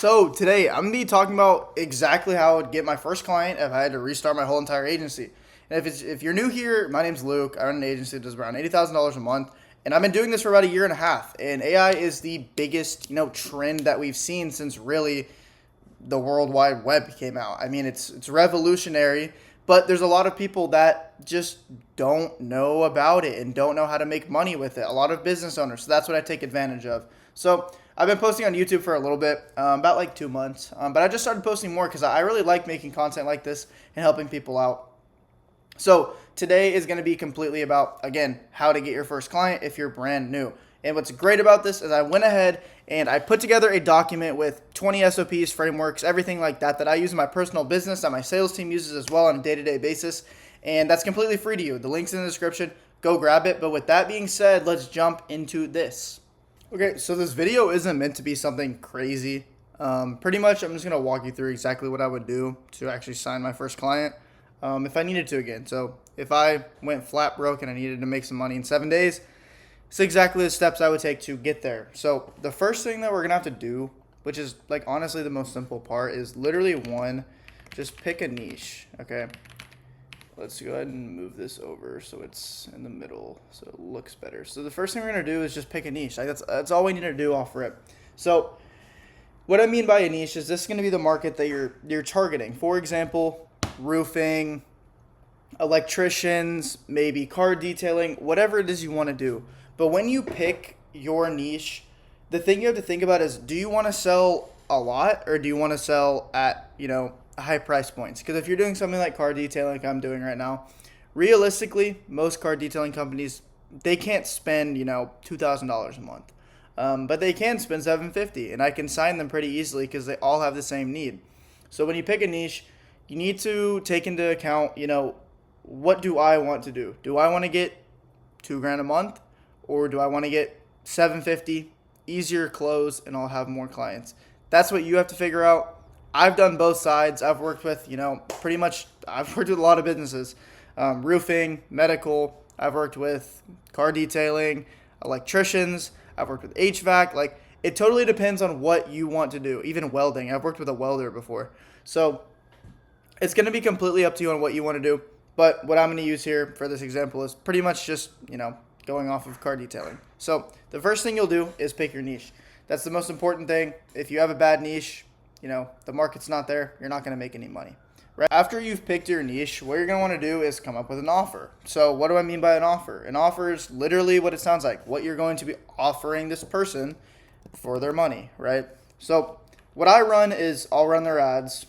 So today I'm gonna be talking about exactly how I would get my first client if I had to restart my whole entire agency. And if you're new here, my name's Luke. I run an agency that does around $80,000 a month, and I've been doing this for about a year and a half. And AI is the biggest trend that we've seen since really the World Wide Web came out. I mean, it's revolutionary, but there's a lot of people that just don't know about it and don't know how to make money with it. A lot of business owners. So that's what I take advantage of. So I've been posting on YouTube for a little bit, about like 2 months, but I just started posting more because I really like making content like this and helping people out. So today is going to be completely about, again, how to get your first client if you're brand new. And what's great about this is I went ahead and I put together a document with 20 SOPs, frameworks, everything like that that I use in my personal business, that my sales team uses as well on a day-to-day basis. And that's completely free to you. The link's in the description. Go grab it. But with that being said, let's jump into this. Okay, so this video isn't meant to be something crazy. Pretty much I'm just going to walk you through exactly what I would do to actually sign my first client if I needed to again. So if I went flat broke and I needed to make some money in 7 days, it's exactly the steps I would take to get there. So the first thing that we're going to have to do, which is like honestly the most simple part, is literally just pick a niche, okay? Let's go ahead and move this over so it's in the middle so it looks better. So the first thing we're going to do is just pick a niche. Like that's all we need to do off rip. So what I mean by a niche is this is going to be the market that you're targeting. For example, roofing, electricians, maybe car detailing, whatever it is you want to do. But when you pick your niche, the thing you have to think about is, do you want to sell a lot or do you want to sell at, high price points? Because if you're doing something like car detailing like I'm doing right now, realistically, most car detailing companies, they can't spend, $2,000 a month. But they can spend $750, and I can sign them pretty easily because they all have the same need. So when you pick a niche, you need to take into account, what do I want to do? Do I want to get $2,000 a month, or do I want to get $750, easier close, and I'll have more clients? That's what you have to figure out. I've done both sides. I've worked with, I've worked with a lot of businesses, roofing, medical. I've worked with car detailing, electricians. I've worked with HVAC. Like, it totally depends on what you want to do. Even welding. I've worked with a welder before. So it's going to be completely up to you on what you want to do. But what I'm going to use here for this example is pretty much just, going off of car detailing. So the first thing you'll do is pick your niche. That's the most important thing. If you have a bad niche, the market's not there, you're not going to make any money. Right? After you've picked your niche, what you're going to want to do is come up with an offer. So what do I mean by an offer? An offer is literally what it sounds like, what you're going to be offering this person for their money, right? So what I run is I'll run their ads,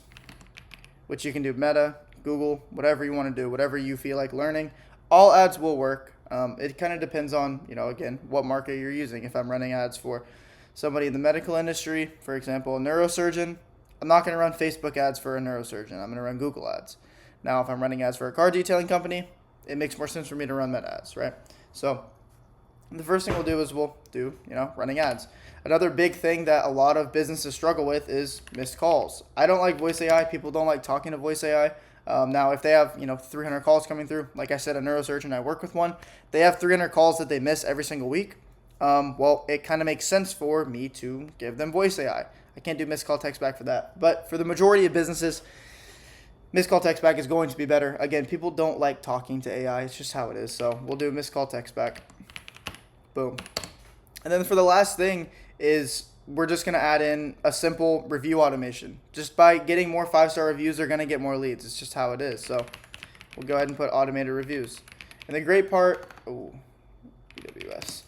which you can do Meta, Google, whatever you want to do, whatever you feel like learning. All ads will work. It kind of depends on, again, what market you're using. If I'm running ads for somebody in the medical industry, for example, a neurosurgeon, I'm not going to run Facebook ads for a neurosurgeon. I'm going to run Google ads. Now, if I'm running ads for a car detailing company, it makes more sense for me to run Meta ads, right? So the first thing we'll do is we'll do, running ads. Another big thing that a lot of businesses struggle with is missed calls. I don't like voice AI. People don't like talking to voice AI. Now, if they have, 300 calls coming through, like I said, a neurosurgeon, I work with one, they have 300 calls that they miss every single week. Well, it kind of makes sense for me to give them voice AI. I can't do missed call text back for that. But for the majority of businesses, missed call text back is going to be better. Again, people don't like talking to AI. It's just how it is. So we'll do missed call text back. Boom. And then for the last thing is we're just going to add in a simple review automation. Just by getting more 5-star reviews, they're going to get more leads. It's just how it is. So we'll go ahead and put automated reviews. And the great part, AWS.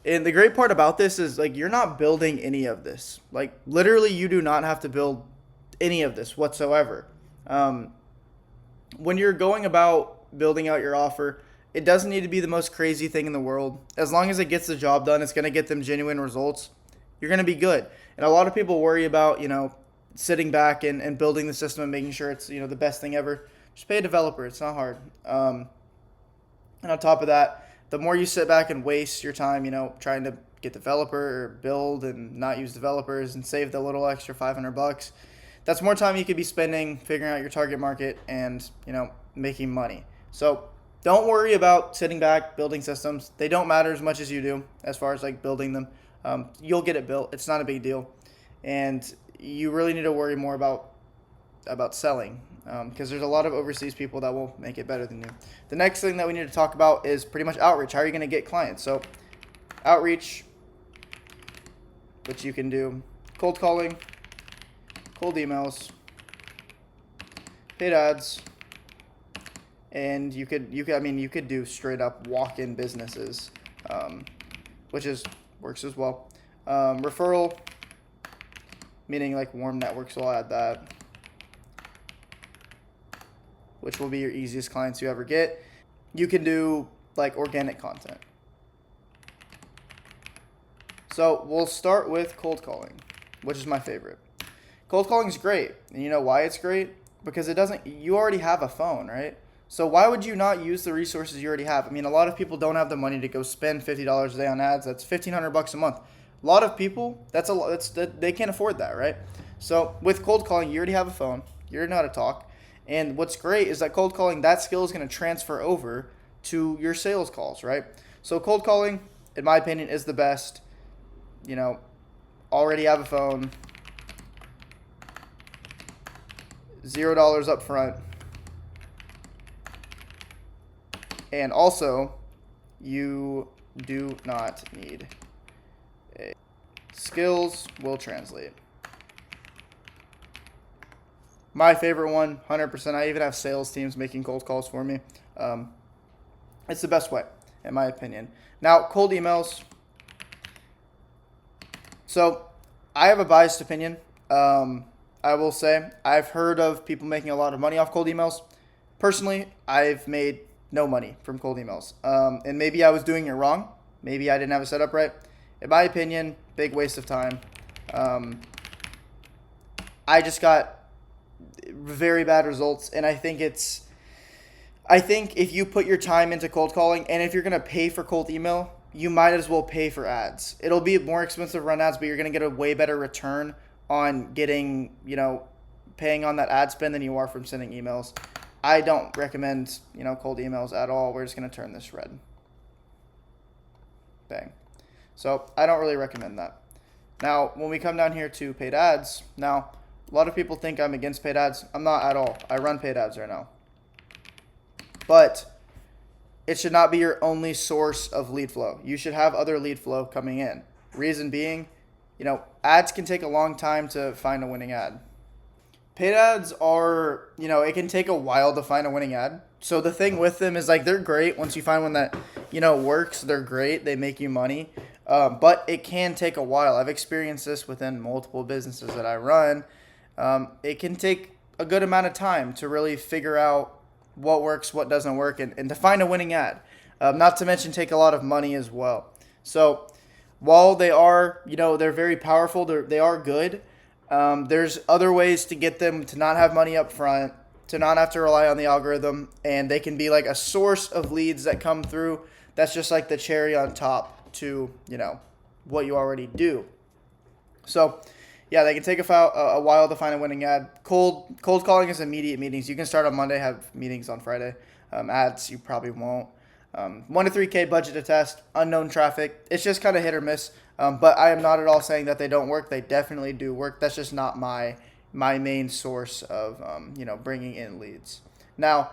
And the great part about this is, like, you're not building any of this. Like, literally, you do not have to build any of this whatsoever. When you're going about building out your offer, it doesn't need to be the most crazy thing in the world. As long as it gets the job done, it's going to get them genuine results. You're going to be good. And a lot of people worry about, sitting back and building the system and making sure it's, the best thing ever. Just pay a developer. It's not hard. And on top of that, the more you sit back and waste your time, trying to get developer or build and not use developers and save the little extra $500, that's more time you could be spending figuring out your target market and, making money. So don't worry about sitting back, building systems. They don't matter as much as you do as far as like building them. You'll get it built. It's not a big deal. And you really need to worry more about selling, because there's a lot of overseas people that will make it better than you. The next thing that we need to talk about is pretty much outreach. How are you going to get clients? So outreach, which you can do cold calling, cold emails, paid ads, and you could do straight up walk-in businesses, which works as well. Referral, meaning like warm networks, will add that, which will be your easiest clients you ever get. You can do like organic content. So we'll start with cold calling, which is my favorite. Cold calling is great. And you know why it's great? Because you already have a phone, right? So why would you not use the resources you already have? I mean, a lot of people don't have the money to go spend $50 a day on ads. That's $1,500 a month. A lot of people, they can't afford that, right? So with cold calling, you already have a phone. You already know how to talk. And what's great is that cold calling, that skill is going to transfer over to your sales calls, right? So cold calling, in my opinion, is the best. Already have a phone, $0 up front. And also, you do not need skills will translate. My favorite one, 100%. I even have sales teams making cold calls for me. It's the best way, in my opinion. Now, cold emails. So, I have a biased opinion. I will say I've heard of people making a lot of money off cold emails. Personally, I've made no money from cold emails. And maybe I was doing it wrong. Maybe I didn't have it set up right. In my opinion, big waste of time. I just got very bad results, and I think if you put your time into cold calling, and if you're going to pay for cold email, you might as well pay for ads. It'll be more expensive to run ads, but you're going to get a way better return on getting, paying on that ad spend than you are from sending emails. I don't recommend, cold emails at all. We're just going to turn this red. Bang. So I don't really recommend that. Now, when we come down here to paid ads, now, a lot of people think I'm against paid ads. I'm not at all. I run paid ads right now. But it should not be your only source of lead flow. You should have other lead flow coming in. Reason being, ads can take a long time to find a winning ad. Paid ads are, it can take a while to find a winning ad. So the thing with them is they're great. Once you find one that, works, they're great. They make you money. But it can take a while. I've experienced this within multiple businesses that I run. It can take a good amount of time to really figure out what works, what doesn't work, and to find a winning ad. Not to mention take a lot of money as well. So while they are, they're very powerful, they are good, there's other ways to get them to not have money up front, to not have to rely on the algorithm, and they can be like a source of leads that come through. That's just like the cherry on top to, what you already do. So yeah, they can take a while to find a winning ad. Cold calling is immediate meetings. You can start on Monday, have meetings on Friday. Ads, you probably won't. 1 to 3K budget to test, unknown traffic. It's just kind of hit or miss. But I am not at all saying that they don't work. They definitely do work. That's just not my main source of bringing in leads. Now,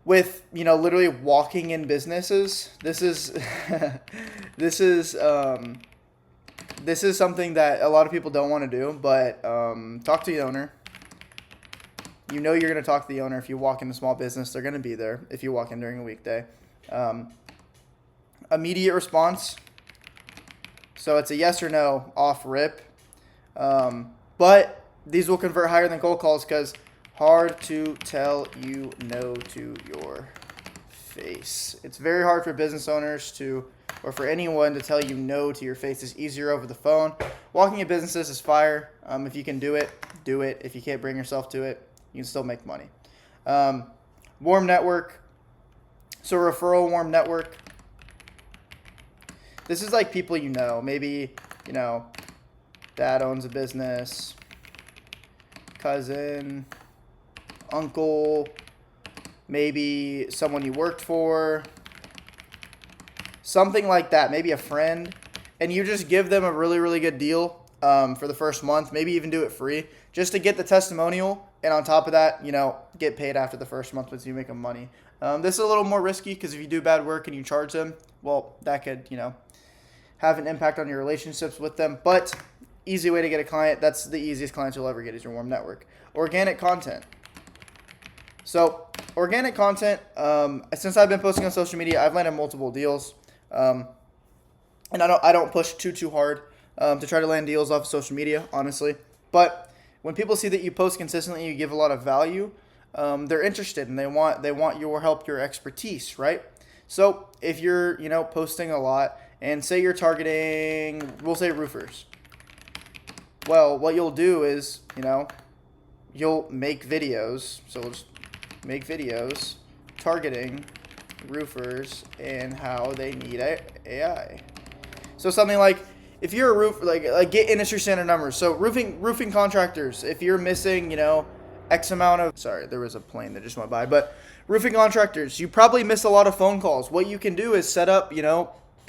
with literally walking in businesses, this is this is something that a lot of people don't want to do, but talk to the owner. You're going to talk to the owner if you walk in a small business. They're going to be there if you walk in during a weekday. Immediate response. So it's a yes or no off rip. But these will convert higher than cold calls because hard to tell you no to your face. It's very hard for business owners or for anyone to tell you no to your face. It's easier over the phone. Walking in businesses is fire. If you can do it, do it. If you can't bring yourself to it, you can still make money. Warm network. So referral warm network. This is like people maybe, dad owns a business, cousin, uncle, maybe someone you worked for, something like that, maybe a friend, and you just give them a really, really good deal for the first month, maybe even do it free just to get the testimonial. And on top of that, get paid after the first month once you make them money. This is a little more risky because if you do bad work and you charge them, well, that could, have an impact on your relationships with them. But easy way to get a client. That's the easiest clients you'll ever get is your warm network. Organic content. So organic content, since I've been posting on social media, I've landed multiple deals. And I don't push too hard to try to land deals off of social media, honestly. But when people see that you post consistently, you give a lot of value, they're interested and they want your help, your expertise, right? So if you're posting a lot and say you're targeting, we'll say roofers. Well, what you'll do is you'll make videos. So we'll just make videos targeting roofers and how they need AI. So something like, if you're a roof, like get industry standard numbers. So roofing contractors, if you're missing, X amount of, sorry, there was a plane that just went by, but roofing contractors, you probably miss a lot of phone calls. What you can do is set up,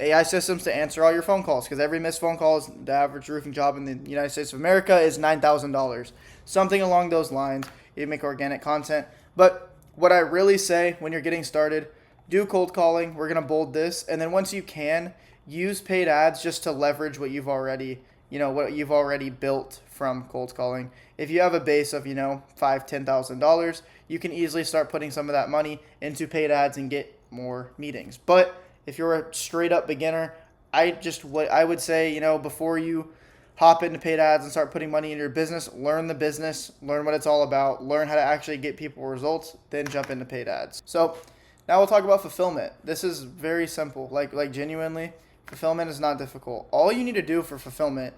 AI systems to answer all your phone calls, because every missed phone call is, the average roofing job in the United States of America is $9,000. Something along those lines. You make organic content. But what I really say when you're getting started, do cold calling. We're going to bold this. And then once you can, use paid ads just to leverage what you've already built from cold calling. If you have a base of, $5,000-$10,000, you can easily start putting some of that money into paid ads and get more meetings. But if you're a straight up beginner, I would say, before you hop into paid ads and start putting money in your business, learn the business, learn what it's all about, learn how to actually get people results, then jump into paid ads. So now we'll talk about fulfillment. This is very simple. Like genuinely, fulfillment is not difficult. All you need to do for fulfillment,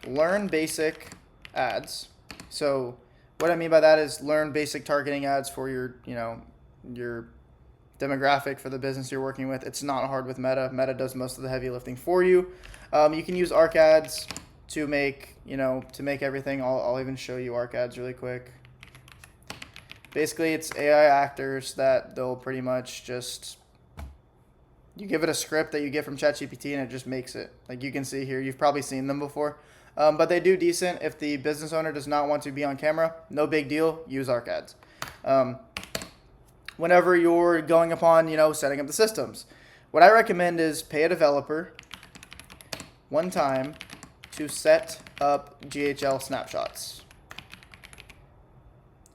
learn basic ads. So what I mean by that is learn basic targeting ads for your demographic for the business you're working with. It's not hard with Meta. Meta does most of the heavy lifting for you. You can use ARC ads to make everything. I'll even show you ARC ads really quick. Basically, it's AI actors that they'll pretty much just, you give it a script that you get from ChatGPT and it just makes it. Like you can see here, you've probably seen them before. But they do decent. If the business owner does not want to be on camera, no big deal, use ARC ads. Whenever you're going upon, setting up the systems, what I recommend is pay a developer one time to set up GHL snapshots.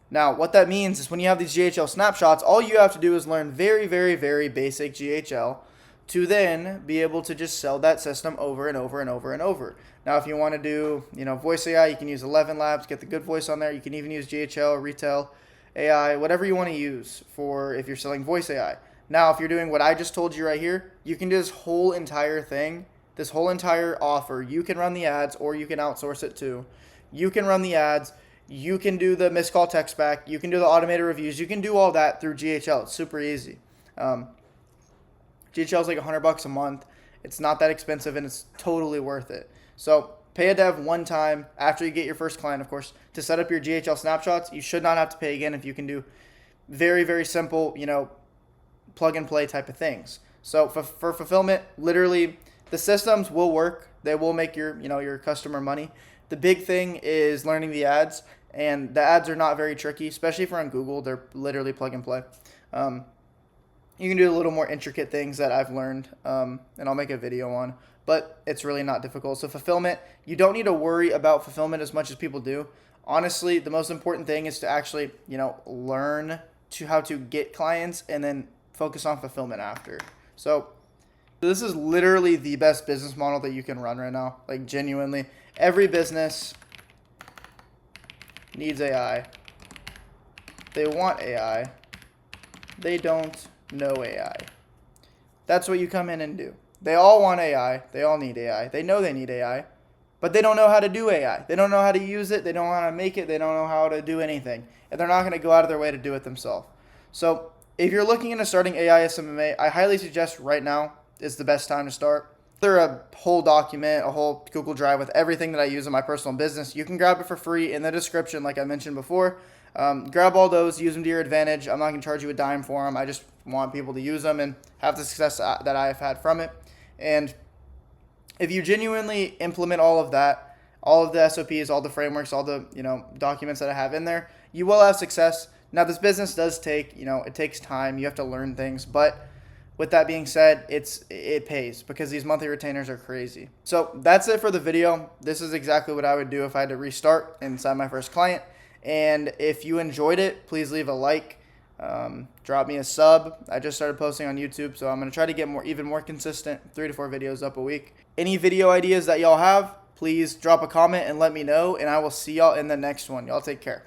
Now, what that means is when you have these GHL snapshots, all you have to do is learn very, very, very basic GHL to then be able to just sell that system over and over and over and over. Now, if you want to do, voice AI, you can use 11 Labs, get the good voice on there. You can even use GHL, retail AI, whatever you want to use for if you're selling voice AI. Now, if you're doing what I just told you right here, you can do this whole entire thing, this whole entire offer. You can run the ads or you can outsource it too. You can run the ads. You can do the missed call text back. You can do the automated reviews. You can do all that through GHL. It's super easy. GHL is like $100 a month. It's not that expensive and it's totally worth it. So pay a dev one time after you get your first client, of course, to set up your GHL snapshots. You should not have to pay again if you can do very, very simple, plug and play type of things. So for fulfillment, literally the systems will work. They will make your customer money. The big thing is learning the ads, and the ads are not very tricky, especially if you're on Google. They're literally plug and play. You can do a little more intricate things that I've learned, and I'll make a video on, but it's really not difficult. So fulfillment, you don't need to worry about fulfillment as much as people do. Honestly, the most important thing is to actually, learn how to get clients and then focus on fulfillment after. So this is literally the best business model that you can run right now. Like genuinely, every business needs AI. They want AI. They don't know AI. That's what you come in and do. They all want AI. They all need AI. They know they need AI, but they don't know how to do AI. They don't know how to use it. They don't know how to make it. They don't know how to do anything. And they're not going to go out of their way to do it themselves. So if you're looking into starting AI SMMA, I highly suggest right now is the best time to start. There's a whole document, a whole Google Drive with everything that I use in my personal business. You can grab it for free in the description, like I mentioned before. Grab all those, use them to your advantage. I'm not going to charge you a dime for them. I just want people to use them and have the success that I've had from it. And if you genuinely implement all of that, all of the SOPs, all the frameworks, all the, documents that I have in there, you will have success. Now, this business does take, it takes time. You have to learn things, but with that being said, it pays because these monthly retainers are crazy. So that's it for the video. This is exactly what I would do if I had to restart and sign my first client. And if you enjoyed it, please leave a like. Drop me a sub. I just started posting on YouTube, so I'm going to try to get even more consistent, 3 to 4 videos up a week. Any video ideas that y'all have, please drop a comment and let me know, and I will see y'all in the next one. Y'all take care.